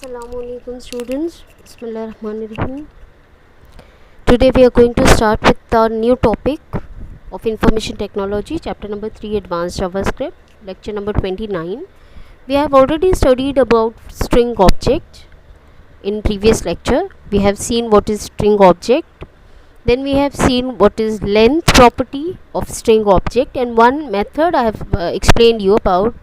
Assalamualaikum students. Bismillahirrahmanirrahim. Today we are going to start with our new topic of information technology, chapter number 3, advanced JavaScript, lecture number 29. We have already studied about string object in previous lecture. We have seen what is string object, then we have seen what is length property of string object, and one method I have explained you about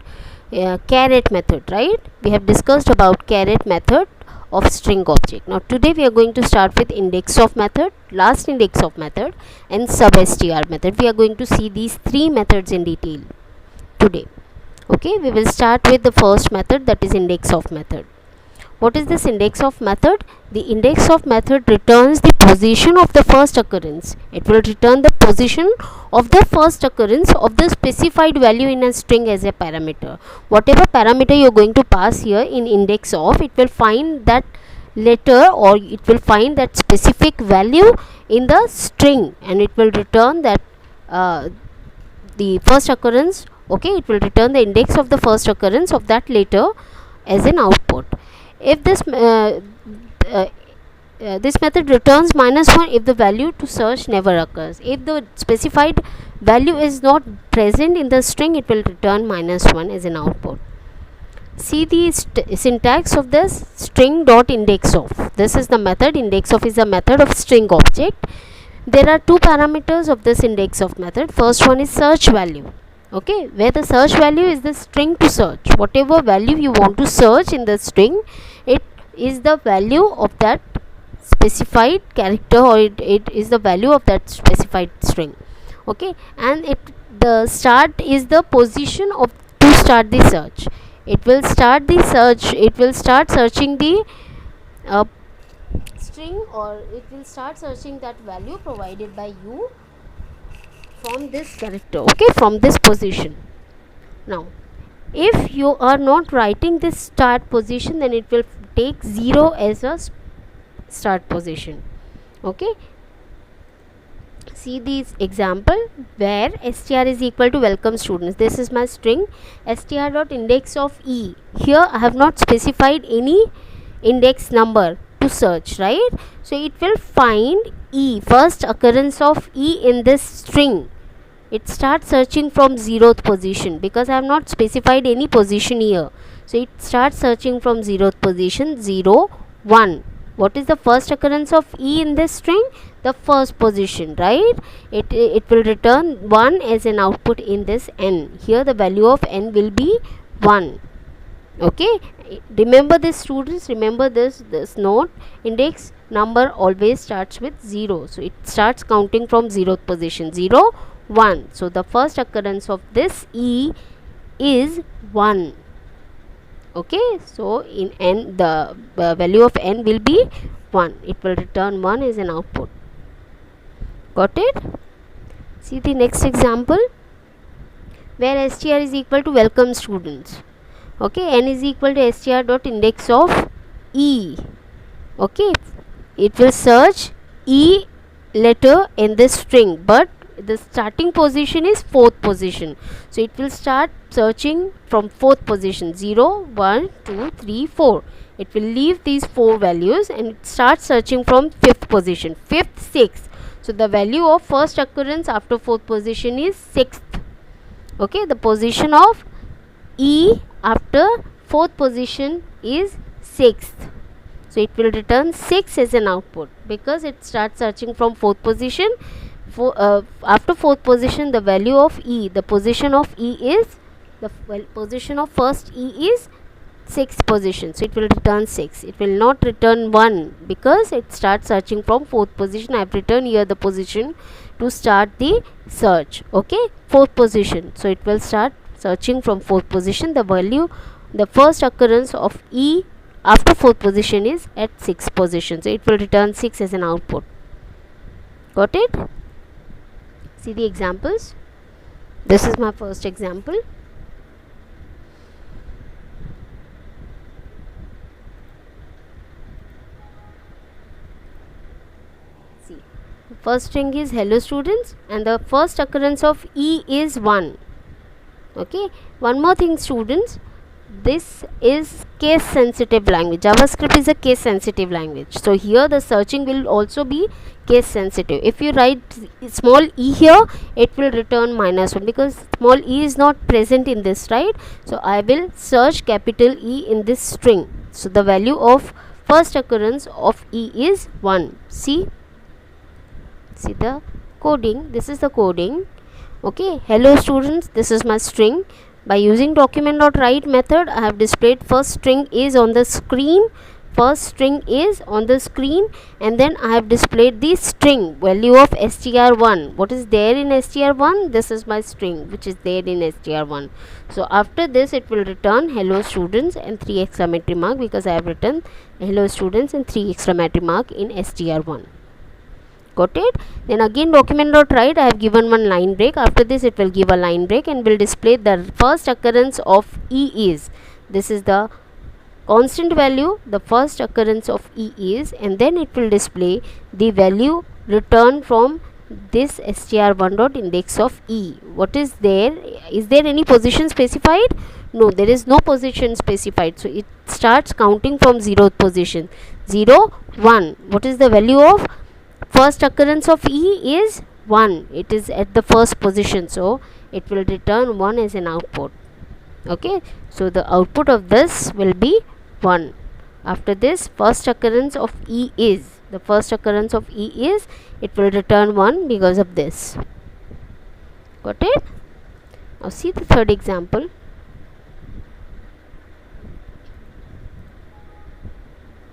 caret method, right? We have discussed about caret method of string object. Now today we are going to start with index of method, last index of method, and substr method. We are going to see these three methods in detail today. Okay, we will start with the first method, that is index of method. What is this index of method? The index of method returns the position of the first occurrence. It will return the position of the first occurrence of the specified value in a string as a parameter. Whatever parameter you are going to pass here in index of, it will find that letter or it will find that specific value in the string, and it will return that the first occurrence. Okay, it will return the index of the first occurrence of that letter as an output. If this method returns -1 if the value to search never occurs. If the specified value is not present in the string, it will return -1 as an output. See the syntax of this string dot index of. This is the method. Index of is a method of string object. There are two parameters of this index of method. First one is search value. Okay, where the search value is the string to search. Whatever value you want to search in the string, it is the value of that specified character, or it is the value of that specified string. Okay, and the start is the position of to start the search. It will start the search, it will start searching the string, or it will start searching that value provided by you from this character, okay, from this position. Now if you are not writing this start position, then it will take 0 as a start position. Okay, see this example where str is equal to welcome students. This is my string str dot index of e. Here I have not specified any index number to search, right? So it will find e, first occurrence of e in this string. It starts searching from 0th position because I have not specified any position here. So it starts searching from 0th position, 0, 1. What is the first occurrence of e in this string? The first position, right? It will return 1 as an output in this n. Here the value of n will be 1. Okay, remember this students, remember this note. Index number always starts with 0. So it starts counting from 0th position, 0, 1. So the first occurrence of this e is 1. Okay, so in n the value of n will be 1. It will return 1 as an output. Got it? See the next example where str is equal to welcome students. Okay, n is equal to str dot index of e. Okay, it will search e letter in this string, but the starting position is 4th position. So it will start searching from 4th position, 0, 1, 2, 3, 4. It will leave these 4 values and it starts searching from 5th position, 5th, 6th. So the value of first occurrence after 4th position is 6th. Okay, the position of e after 4th position is 6th. So it will return 6 as an output because it starts searching from 4th position. After 4th position, the value of e, the position of e is the position of first e is 6th position. So it will return 6. It will not return 1 because it starts searching from 4th position. I have written here the position to start the search. Okay, 4th position. So it will start searching from 4th position. The value, the first occurrence of e after 4th position is at 6th position. So it will return 6 as an output. Got it? See the examples. This is my first example. See, first string is hello students and the first occurrence of e is 1. Okay, one more thing students, this is case sensitive language. JavaScript is a case sensitive language, so here the searching will also be case sensitive. If you write small e here, it will return -1 because small e is not present in this, right? So I will search capital E in this string. So the value of first occurrence of E is 1. See the coding. This is the coding. Okay, hello students, this is my string. By using document.write method, I have displayed first string is on the screen. First string is on the screen, and then I have displayed the string value of str1. What is there in str1? This is my string which is there in str1. So after this it will return hello students and 3 exclamatory mark, because I have written hello students and 3 exclamatory mark in str1. Got it? Then again document.write, I have given one line break. After this it will give a line break and will display the first occurrence of E is. This is the constant value, the first occurrence of E is, and then it will display the value returned from this str1 dot index of E. What is there? Is there any position specified? No, there is no position specified. So it starts counting from 0th position. 0, 1. What is the value of first occurrence of E is 1. It is at the first position, so it will return 1 as an output. Okay, so the output of this will be 1. After this, first occurrence of E is, the first occurrence of E is, it will return 1 because of this. Got it? Now see the third example.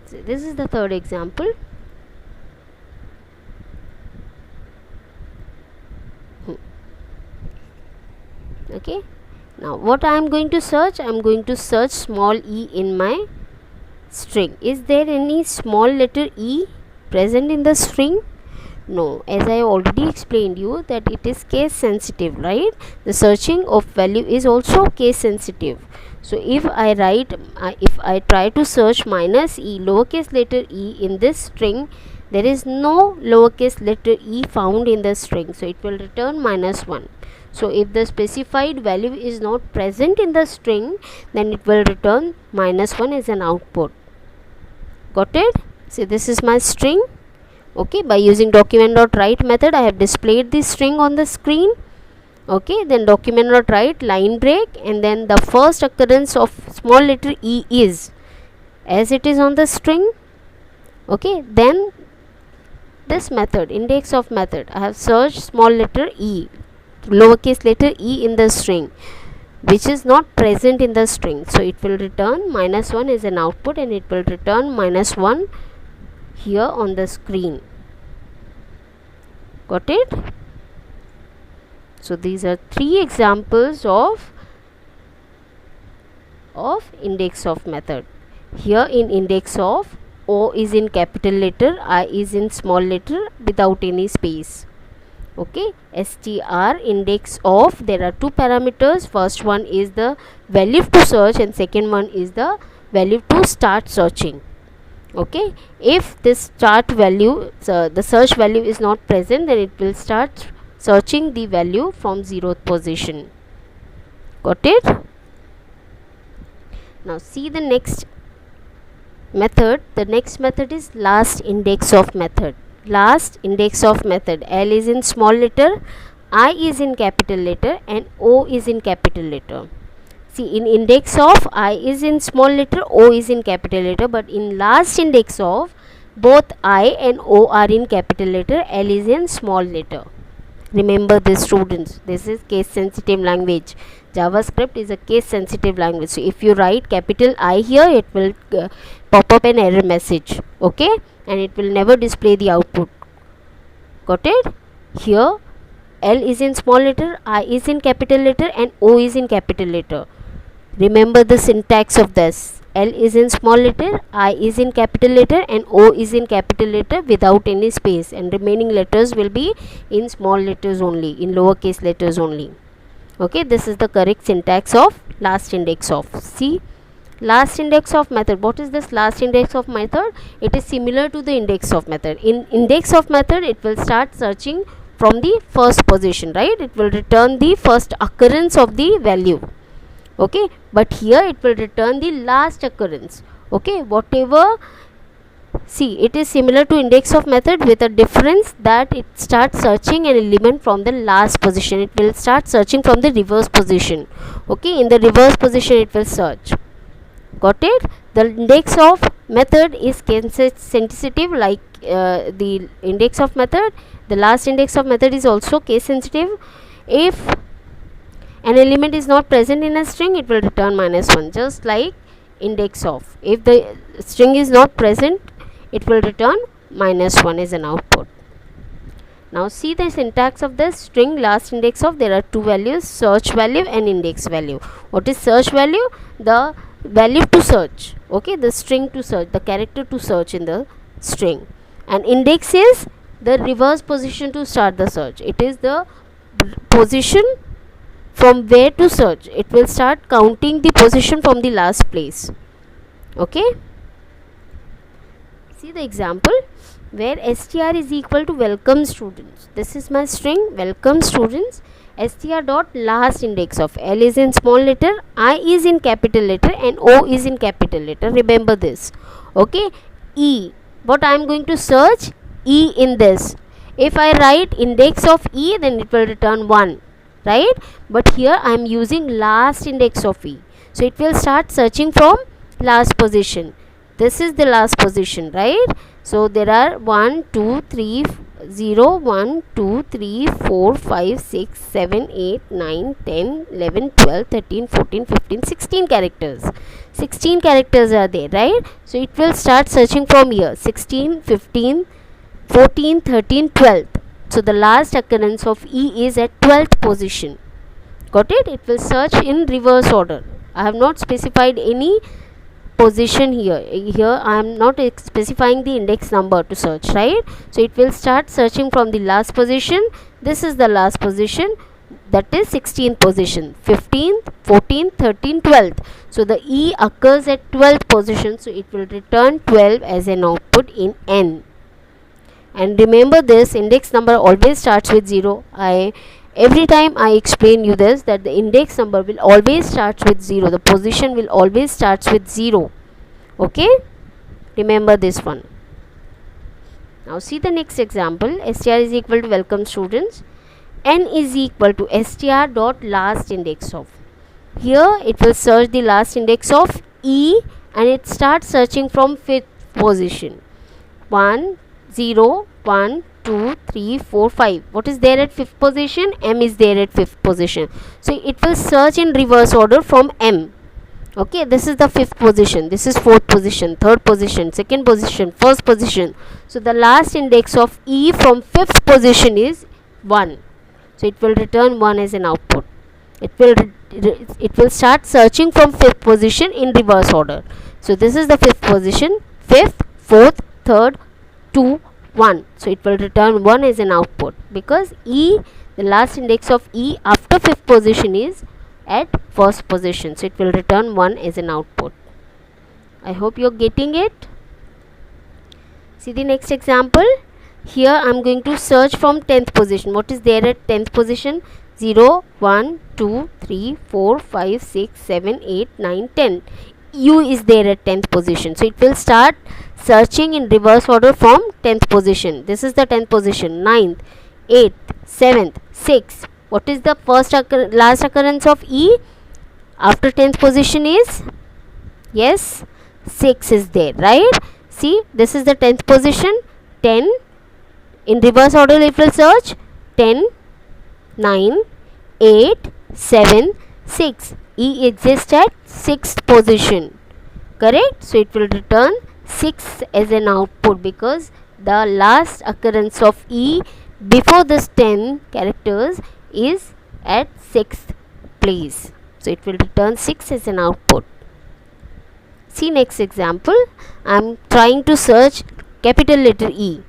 So this is the third example. Okay, now what I am going to search? I am going to search small e in my string. Is there any small letter e present in the string? No, as I already explained you that it is case sensitive, right? The searching of value is also case sensitive. So if I write, if I try to search -e, lowercase letter e in this string, there is no lowercase letter e found in the string, so it will return -1. So if the specified value is not present in the string, then it will return -1 as an output. Got it? So this is my string. Okay, by using document.write method, I have displayed the string on the screen. Okay, then document.write line break, and then the first occurrence of small letter e is as it is on the string. Okay, then this method, index of method, I have searched small letter e, lowercase letter e in the string, which is not present in the string, so it will return -1 as an output, and it will return -1 here on the screen. Got it? So these are 3 examples of index of method. Here in index of, O is in capital letter, I is in small letter without any space. Okay, str index of, there are 2 parameters. First one is the value to search, and second one is the value to start searching. Okay, if this start value, the search value is not present, then it will start searching the value from 0th position. Got it? Now see the next method. The next method is last index of method. Last index of method. L is in small letter, I is in capital letter, and O is in capital letter. See, in index of, I is in small letter, O is in capital letter, but in last index of, both I and O are in capital letter, L is in small letter. Remember this, students, this is case sensitive language. JavaScript is a case sensitive language. So if you write capital I here, it will pop up an error message. Okay, and it will never display the output. Got it? Here L is in small letter, I is in capital letter, and O is in capital letter. Remember the syntax of this. L is in small letter, I is in capital letter, and O is in capital letter without any space, and remaining letters will be in small letters only, in lowercase letters only. Okay, this is the correct syntax of last index of. See, last index of method. What is this last index of method? It is similar to the index of method. In index of method, it will start searching from the first position, right? It will return the first occurrence of the value. okay, but here it will return the last occurrence. Okay, whatever, see, it is similar to index of method with a difference that it starts searching an element from the last position. It will start searching from the reverse position. Okay, in the reverse position it will search. Got it? The index of method is case sensitive, like the index of method. The last index of method is also case sensitive. If an element is not present in a string, it will return -1, just like index of. If the string is not present, it will return -1 as an output. Now see the syntax of the string last index of. There are two values, search value and index value. What is search value? The value to search, okay, the string to search, the character to search in the string. And index is the reverse position to start the search. It is the position from where to search. It will start counting the position from the last place. Okay, see the example where str is equal to welcome students. This is my string welcome students. Str dot last index of. L is in small letter, I is in capital letter, and O is in capital letter. Remember this. Okay, E, what I am going to search? E in this. If I write index of E, then it will return 1, right? But here I am using last index of E, so it will start searching from last position. This is the last position, right? So there are 1 2 3 0 1 2 3 4 5 6 7 8 9 10 11 12 13 14 15 16 characters. 16 characters are there, right? So it will start searching from here, 16 15 14 13 12. So the last occurrence of E is at 12th position. Got it? It will search in reverse order. I have not specified any position here. Here I am not specifying the index number to search, right? So it will start searching from the last position. This is the last position, that is 16th position, 15th, 14th, 13th, 12th. So the E occurs at 12th position, so it will return 12 as an output in N. And remember this, index number always starts with 0. Every time I explain you this, that the index number will always start with 0. The position will always starts with 0. Okay, remember this one. Now see the next example. Str is equal to welcome students. N is equal to str dot last index of. Here it will search the last index of E, and it starts searching from 5th position. 1 0 1 2 3 4 5. What is there at 5th position? M is there at 5th position. So it will search in reverse order from M. Okay, this is the 5th position, this is 4th position, 3rd position, 2nd position, 1st position. So the last index of E from 5th position is 1. So it will return 1 as an output. It will start searching from 5th position in reverse order. So this is the 5th position, 5th, 4th, 3rd, 2, 1. So it will return 1 as an output, because E, the last index of E after 5th position is at 1st position. So it will return 1 as an output. I hope you are getting it. See the next example. Here I am going to search from 10th position. What is there at 10th position? 0 1 2 3 4 5 6 7 8 9 10. U is there at 10th position. So it will start searching in reverse order from 10th position. This is the 10th position, 9th, 8th, 7th, 6th. What is the first last occurrence of E after 10th position is? Yes, 6 is there, right? See, this is the 10th position, 10. In reverse order it will search 10, 9, 8, 7, 6. E exists at 6th position, correct? So it will return 6 as an output, because the last occurrence of E before this 10 characters is at 6th place. So it will return 6 as an output. See next example. I am trying to search capital letter E,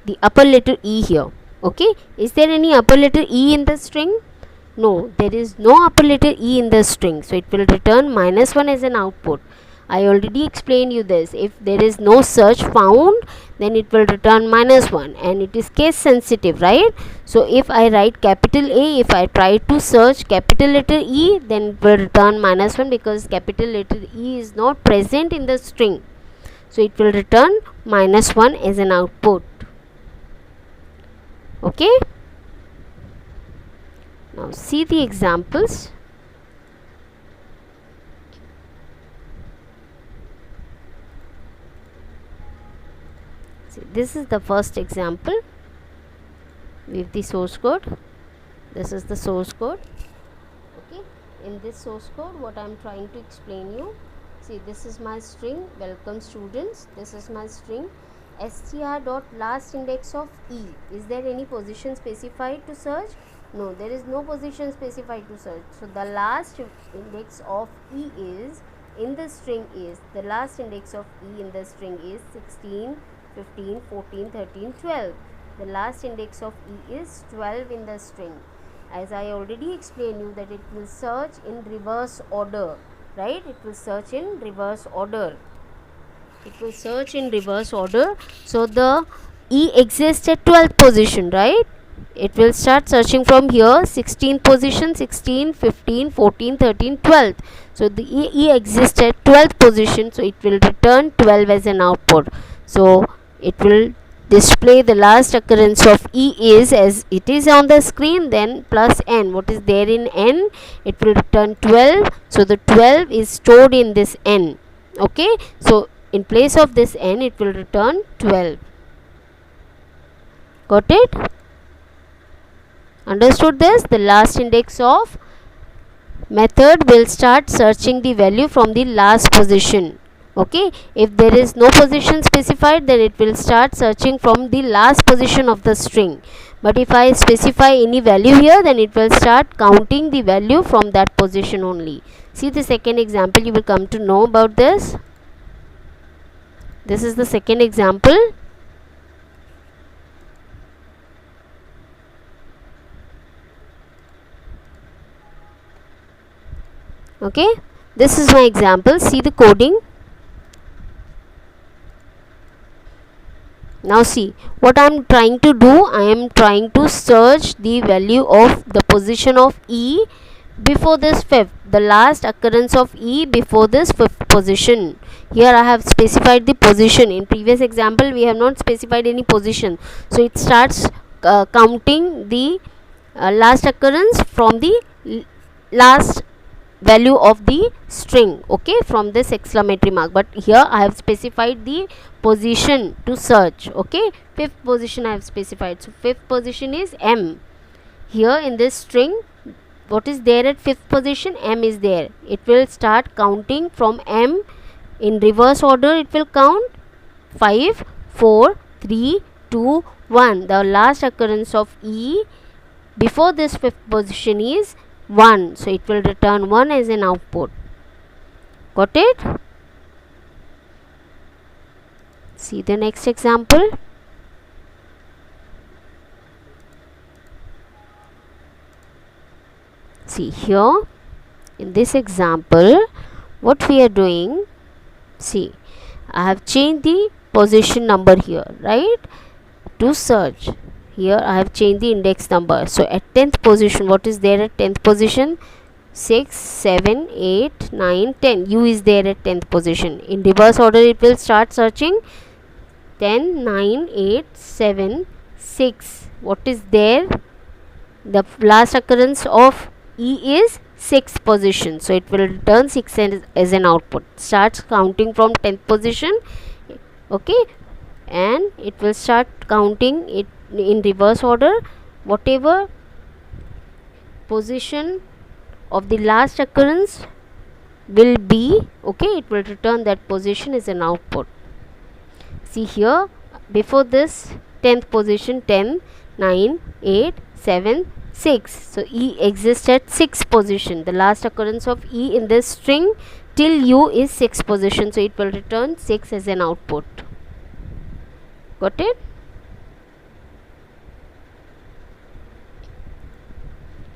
the upper letter E here. Okay, is there any upper letter E in the string? No, there is no upper letter E in the string. So it will return -1 as an output. I already explained you this. If there is no search found, then it will return -1, and it is case sensitive, right? So if I write capital A, if I try to search capital letter E, then it will return -1 because capital letter E is not present in the string. So it will return -1 as an output. Okay. Now see the examples. See, this is the first example with the source code. This is the source code. Okay, in this source code, what I am trying to explain you. See, this is my string, welcome students. This is my string, str dot last index of E. Is there any position specified to search? No, there is no position specified to search. So the last index of E is in the string is, the last index of E in the string is 16, 15, 14, 13, 12. The last index of E is 12 in the string. As I already explained you that it will search in reverse order, right? It will search in reverse order. It will search in reverse order. So the E exists at 12th position, right? It will start searching from here, 16th position, 16, 15, 14, 13, 12th. So the E exists at 12th position, so it will return 12 as an output. So it will display the last occurrence of E is as it is on the screen, then plus n. What is there in n? It will return 12. So the 12 is stored in this n. Okay, so in place of this n, it will return 12. Got it? Understood this? The last index of method will start searching the value from the last position. Okay, if there is no position specified, then it will start searching from the last position of the string. But if I specify any value here, then it will start counting the value from that position only. See the second example, you will come to know about this. This is the second example. Okay, this is my example. See the coding. Now see what I am trying to do. I am trying to search the value of the position of E before this fifth, the last occurrence of E before this fifth position. Here I have specified the position. In previous example we have not specified any position, so it starts counting the last occurrence from the last value of the string, okay, from this exclamatory mark. But here I have specified the position to search. Okay, fifth position I have specified. So fifth position is M. Here in this string, what is there at fifth position? M is there. It will start counting from M in reverse order. It will count 5, 4, 3, 2, 1. The last occurrence of E before this fifth position is 1, so it will return 1 as an output. Got it? See the next example. See here in this example what we are doing. See, I have changed the position number here, right, to search. Here I have changed the index number. So at 10th position, what is there at 10th position? 6, 7, 8, 9, 10. U is there at 10th position. In reverse order it will start searching. 10, 9, 8, 7, 6. What is there? The last occurrence of E is 6th position. So it will return 6 as an output. Starts counting from 10th position. Okay, and it will start counting it in reverse order. Whatever position of the last occurrence will be, okay, it will return that position as an output. See here, before this 10th position, 10, 9, 8, 7, 6. So E exists at 6th position. The last occurrence of E in this string till U is 6th position. So it will return 6 as an output. Got it?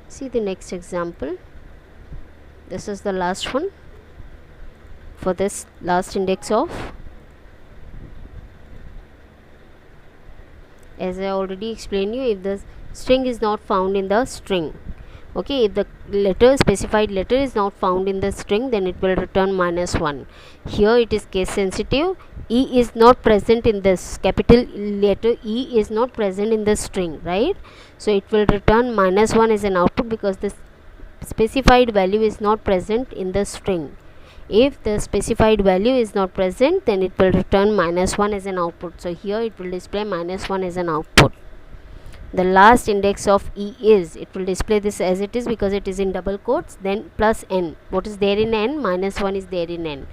See the next example. This is the last one. for this last index of, as I already explained you, if the string is not found in the string, okay, if the letter, specified letter is not found in the string, then it will return -1. Here it is case sensitive. E is not present in this, capital letter E is not present in the string, right? So it will return -1 as an output because the specified value is not present in the string. If the specified value is not present, then it will return -1 as an output. So here it will display -1 as an output. The last index of E is, it will display this as it is because it is in double quotes, then plus n. What is there in n? -1 is there in n,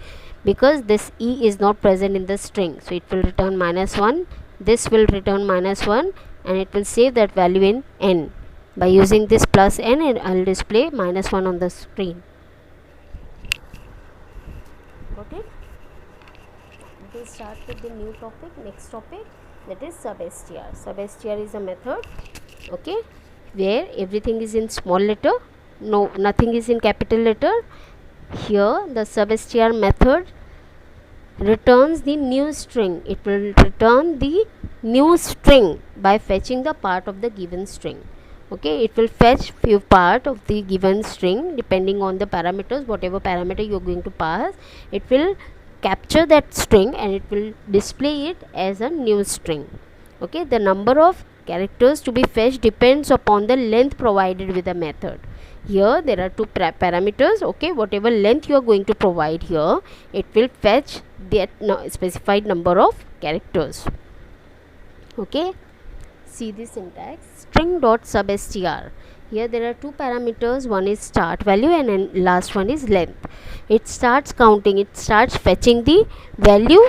because this E is not present in the string. So it will return -1, this will return -1, and it will save that value in n. By using this plus n, I will display -1 on the screen. Got it? We will start with the new topic, next topic, that is sub-str. Sub-str is a method, okay, where everything is in small letter, nothing is in capital letter. Here the sub-str method returns the new string. It will return the new string by fetching the part of the given string. Okay, it will fetch few part of the given string depending on the parameters, whatever parameter you are going to pass. It will capture that string and it will display it as a new string. Okay, the number of characters to be fetched depends upon the length provided with the method. Here there are two parameters. Okay, whatever length you are going to provide here, it will fetch that specified number of characters. Okay, see the syntax. String dot sub-str. Here there are two parameters, one is start value and then last one is length. It starts counting, it starts fetching the value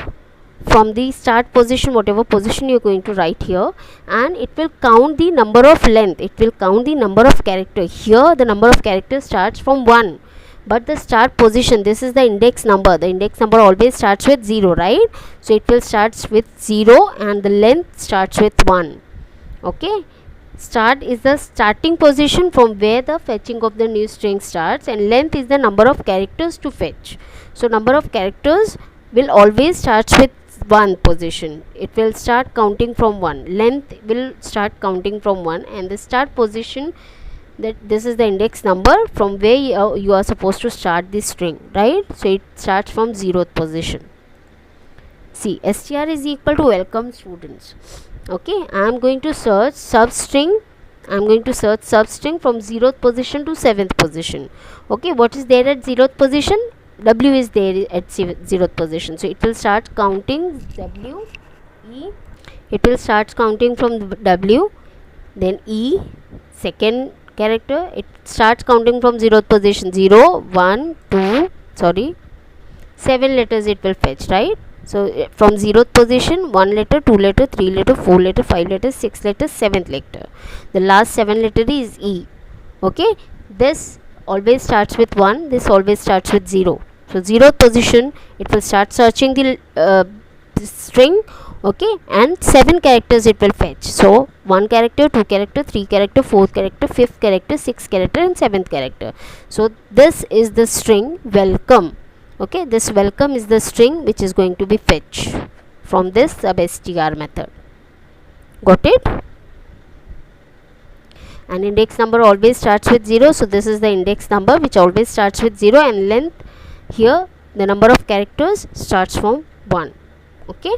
from the start position, whatever position you are going to write here, and it will count the number of length, it will count the number of characters. Here the number of characters starts from 1, but the start position, this is the index number, the index number always starts with 0, right? So it will starts with 0 and the length starts with 1. Okay, start is the starting position from where the fetching of the new string starts, and length is the number of characters to fetch. So number of characters will always starts with 1 position. It will start counting from 1. Length will start counting from 1, and the start position, that this is the index number from where you are supposed to start this string, right? So it starts from 0th position. See, str is equal to welcome students. Okay, I am going to search substring. I am going to search substring from 0th position to 7th position. Okay, what is there at 0th position? W is there at 0th position. So it will start counting W, E. It will start counting from W, then E, second character. It starts counting from 0th position. 0, 1, 2, 7 letters it will fetch, right? So from 0th position, 1 letter, 2 letter, 3 letter, 4 letter, 5 letter, 6 letter, 7th letter. The last 7 letter is E. Okay, this always starts with 1, this always starts with 0. So 0th position, it will start searching the string, okay, and 7 characters it will fetch. So 1 character, 2 character, 3 character, 4th character, 5th character, 6th character, and 7th character. So this is the string welcome. Okay, this welcome is the string which is going to be fetched from this sub-str method. Got it? And index number always starts with 0, so this is the index number which always starts with 0, and length, here the number of characters starts from 1. Okay,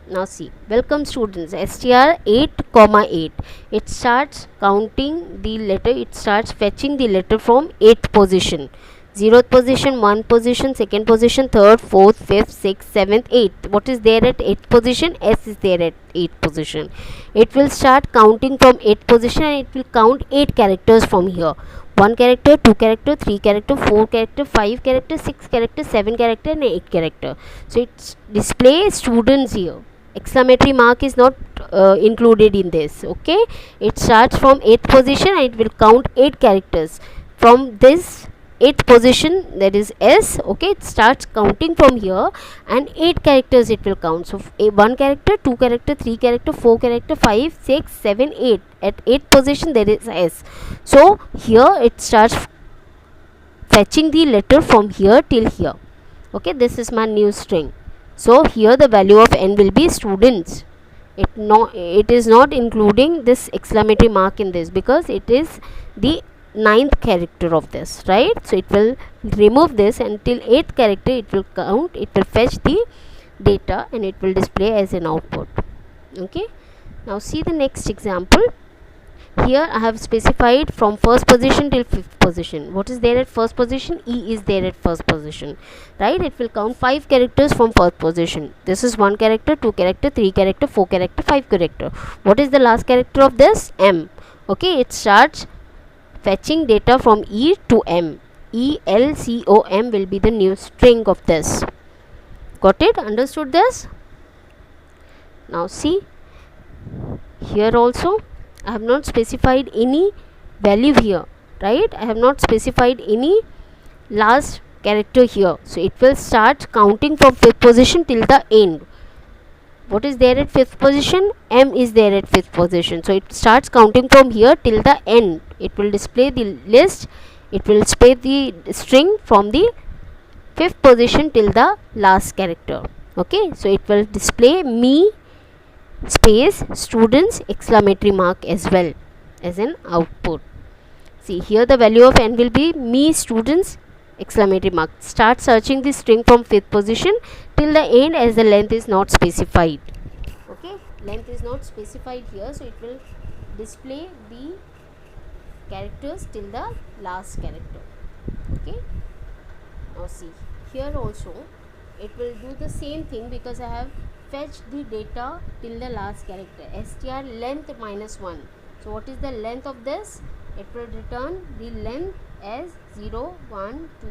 now see, welcome students, str 8,8. It starts counting the letter, it starts fetching the letter from 8th position. 0th position, 1 position, 2nd position, 3rd, 4th, 5th, 6th, 7th, 8th. What is there at 8th position? S is there at 8th position. It will start counting from 8th position and it will count 8 characters from here. 1 character, 2 character, 3 character, 4 character, 5 character, 6 character, 7 character, and 8 character. So it displays students here. Exclamatory mark is not included in this. Okay, it starts from 8th position and it will count 8 characters from this 8th position, that is S. Okay, it starts counting from here and 8 characters it will count. So 1 character, 2 character, 3 character, 4 character, 5, 6, 7, 8. At 8th position there is S. So here it starts fetching the letter from here till here. Okay, this is my new string. So here the value of n will be students. It is not including this exclamatory mark in this, because it is the ninth character of this, right? So it will remove this, and till 8th character it will count, it will fetch the data and it will display as an output. Okay, now see the next example. Here I have specified from first position till fifth position. What is there at first position? E is there at first position, right? It will count 5 characters from first position. This is 1 character, 2 character, 3 character, 4 character, 5 character. What is the last character of this? M. Okay, it starts fetching data from E to M. E L C O M will be the new string of this. Got it? Understood this? Now see, here also I have not specified any value here, right? I have not specified any last character here. So it will start counting from 5th position till the end. What is there at 5th position? M is there at 5th position. So it starts counting from here till the end. It will display the list. It will display the string from the 5th position till the last character. Okay, so it will display me space students exclamatory mark as well as an output. See, here the value of n will be me students exclamatory mark. Start searching the string from 5th position till the end, as the length is not specified. Okay, length is not specified here, so it will display the characters till the last character. Okay, now see, here also it will do the same thing, because I have fetch the data till the last character. Str length minus 1. So what is the length of this? It will return the length as 0, 1, 2,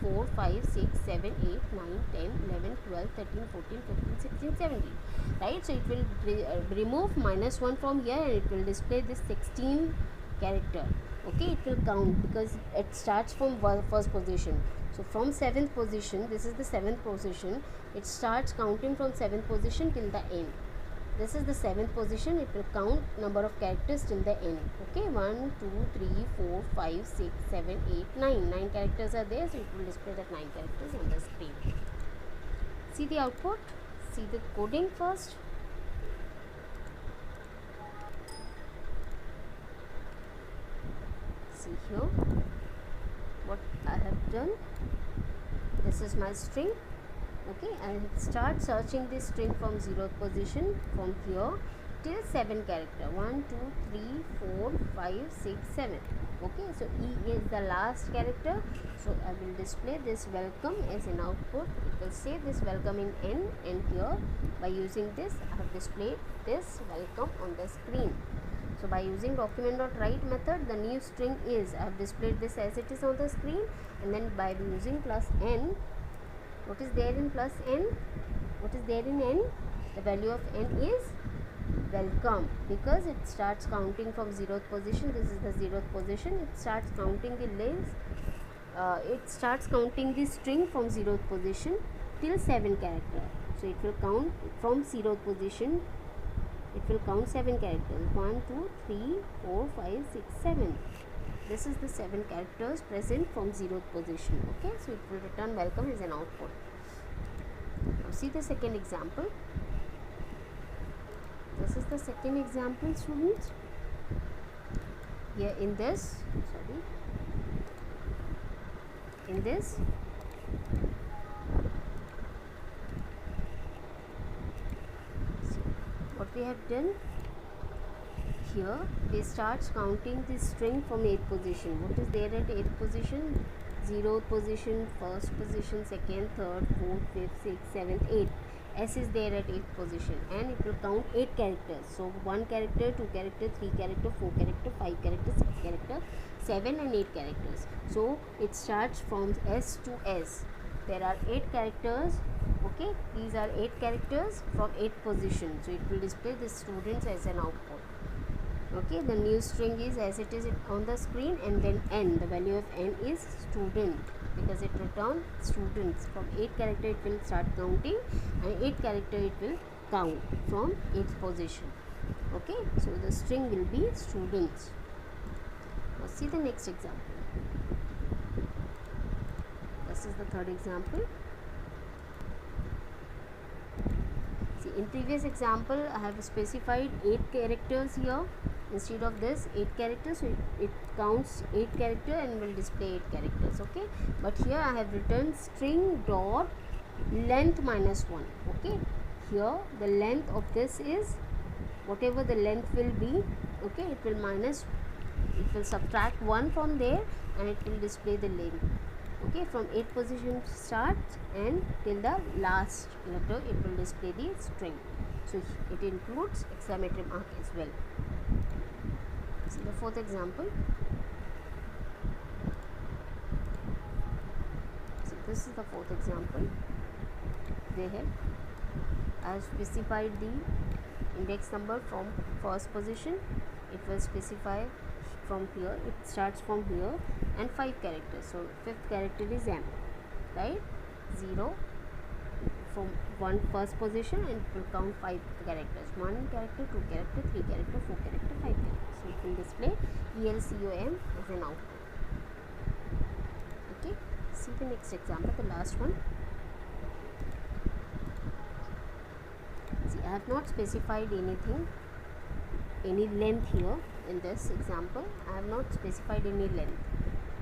3, 4, 5, 6, 7, 8, 9, 10, 11, 12, 13, 14, 15, 16, 17. Right? So it will remove minus 1 from here, and it will display this 16 character. Okay, it will count because it starts from first position. So from 7th position, this is the 7th position, it starts counting from 7th position till the end. This is the 7th position, it will count number of characters till the end. Okay, 1, 2, 3, 4, 5, 6, 7, 8, 9. 9 characters are there, so it will display that 9 characters on the screen. See the output, see the coding first. See here what I have done. This is my string. Okay, I start searching this string from 0th position from here till 7 character. 1, 2, 3, 4, 5, 6, 7. Okay, so E is the last character. So I will display this welcome as an output. It will say this welcome in N, and here by using this I have displayed this welcome on the screen. So by using document.write method, the new string is, I have displayed this as it is on the screen, and then by using plus n, what is there in plus n? What is there in n? The value of n is welcome, because it starts counting from 0th position. This is the 0th position. It starts counting the list. It starts counting the string from 0th position till 7 character. So it will count from 0th position. It will count 7 characters. 1, 2, 3, 4, 5, 6, 7. This is the 7 characters present from 0th position. Okay, so it will return welcome as an output. Now see the second example. This is the second example, students. Here in this, what we have done here, we start counting the string from 8th position. What is there at 8th position? 0th position, 1st position, 2nd, 3rd, 4th, 5th, 6th, 7th, 8th. S is there at 8th position, and it will count 8 characters. So 1 character, 2 character, 3 character, 4 character, 5 character, 6 character, 7 and 8 characters. So it starts from S to S. There are 8 characters. Okay, these are 8 characters from 8th position. So it will display the students as an output. Okay, the new string is as it is on the screen, and then n, the value of n is student, because it returns students. From 8 character it will start counting, and 8 character it will count from 8th position. Okay, so the string will be students. Now see the next example. This is the third example. in previous example I have specified 8 characters here. Instead of this 8 characters, so it counts 8 character and will display 8 characters. Okay, but here I have written string dot length minus 1. Okay, here the length of this is whatever the length will be. Okay, it will subtract 1 from there and it will display the length. Okay, from 8 position starts and till the last letter it will display the string. So it includes exclamatory mark as well. See the fourth example. So this is the fourth example. They have I have specified the index number from first position. It will specify from here, it starts from here, and 5 characters. So fifth character is M, right? 0 from first position, and it will count 5 characters. 1 character, 2 character, 3 character, 4 character, 5 characters. So it will display ELCOM as an output. Okay, see the next example, the last one. See, I have not specified anything, any length here in this example. I have not specified any length.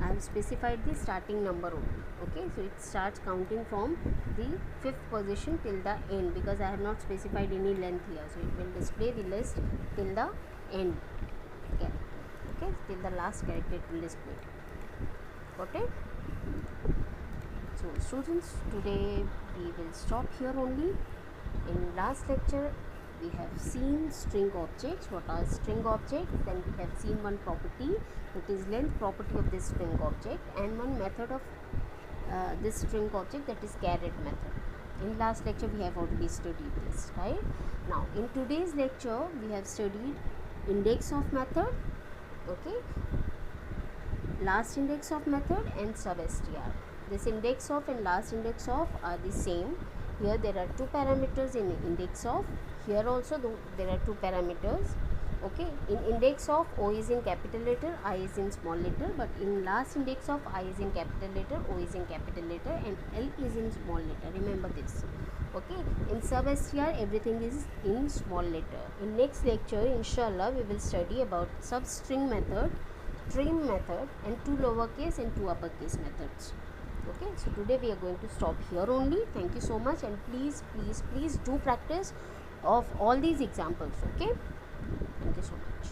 I have specified the starting number only. Okay, so it starts counting from the 5th position till the end, because I have not specified any length here. So it will display the list till the end. Okay, okay, till the last character it will display. Got it? So students, today we will stop here only. In last lecture we have seen string objects. What are string objects? Then we have seen one property, that is length property of this string object, and one method of this string object, that is caret method. In last lecture we have already studied this, right? Now in today's lecture we have studied index of method, okay, last index of method, and substr. This index of and last index of are the same. Here there are 2 parameters in index of. Here also there are 2 parameters. Okay, in index of O is in capital letter, I is in small letter, but in last index of I is in capital letter, O is in capital letter, and L is in small letter. Remember this. Okay, in substr everything is in small letter. In next lecture inshallah we will study about substring method, trim method, and 2 lowercase and 2 uppercase methods. Okay, so today we are going to stop here only. Thank you so much, and please do practice of all these examples. Okay, thank you so much.